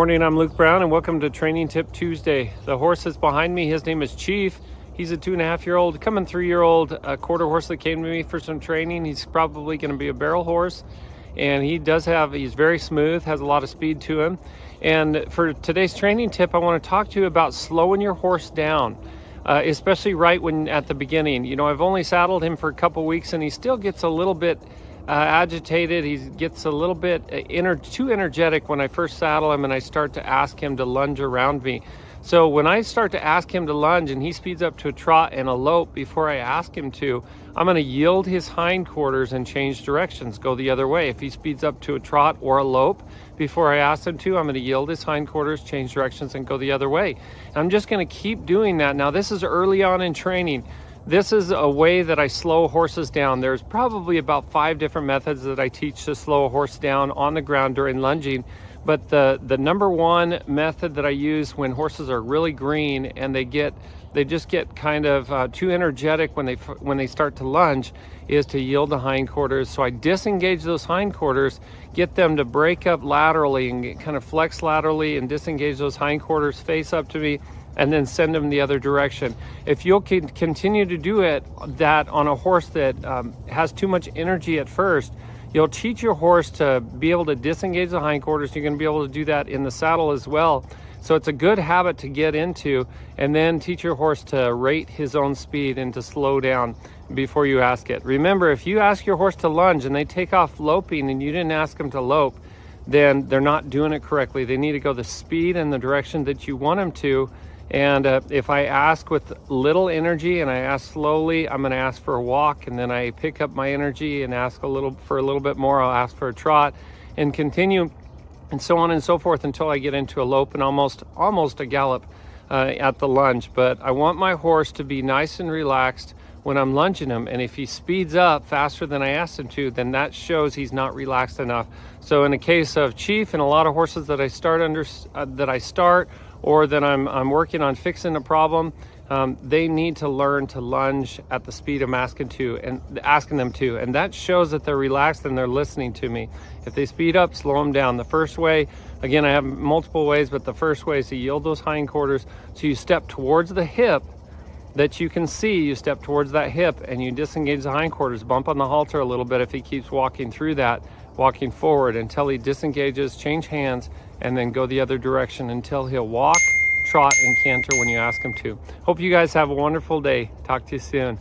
morning, I'm Luke Brown and welcome to Training Tip Tuesday. The horse that's behind me, his name is Chief. He's a 2.5-year-old, coming 3-year-old quarter horse that came to me for some training. He's probably going to be a barrel horse, and he's very smooth, has a lot of speed to him. And for today's training tip, I want to talk to you about slowing your horse down, especially right when at the beginning. You know, I've only saddled him for a couple weeks and he still gets a little bit agitated. He gets a little bit too energetic when I first saddle him and I start to ask him to lunge around me. So when I start to ask him to lunge and he speeds up to a trot and a lope before I ask him to, I'm going to yield his hindquarters and change directions, go the other way. If he speeds up to a trot or a lope before I ask him to, I'm going to yield his hindquarters, change directions, and go the other way. And I'm just going to keep doing that. Now, this is early on in training. This is a way that I slow horses down. There's probably about 5 different methods that I teach to slow a horse down on the ground during lunging. But the number one method that I use when horses are really green and they just get kind of too energetic when they start to lunge is to yield the hindquarters. So I disengage those hindquarters, get them to break up laterally and kind of flex laterally and disengage those hindquarters, face up to me, and then send them the other direction. If you'll continue to do that on a horse that has too much energy at first, you'll teach your horse to be able to disengage the hindquarters. You're going to be able to do that in the saddle as well. So it's a good habit to get into, and then teach your horse to rate his own speed and to slow down before you ask it. Remember, if you ask your horse to lunge and they take off loping and you didn't ask them to lope, then they're not doing it correctly. They need to go the speed and the direction that you want them to. And if I ask with little energy and I ask slowly, I'm going to ask for a walk, and then I pick up my energy and ask for a little bit more. I'll ask for a trot and continue, and so on and so forth until I get into a lope and almost a gallop at the lunge. But I want my horse to be nice and relaxed when I'm lunging him, and if he speeds up faster than I asked him to, then that shows he's not relaxed enough. So in the case of Chief and a lot of horses that I start or that I'm working on fixing a problem, they need to learn to lunge at the speed I'm asking them to, and that shows that they're relaxed and they're listening to me. If they speed up, slow them down. The first way, again, I have multiple ways, but the first way is to yield those hindquarters. So you step towards the hip that you can see, you step towards that hip and you disengage the hindquarters, bump on the halter a little bit if he keeps walking through that, walking forward until he disengages, change hands, and then go the other direction until he'll walk, trot, and canter when you ask him to. Hope you guys have a wonderful day. Talk to you soon.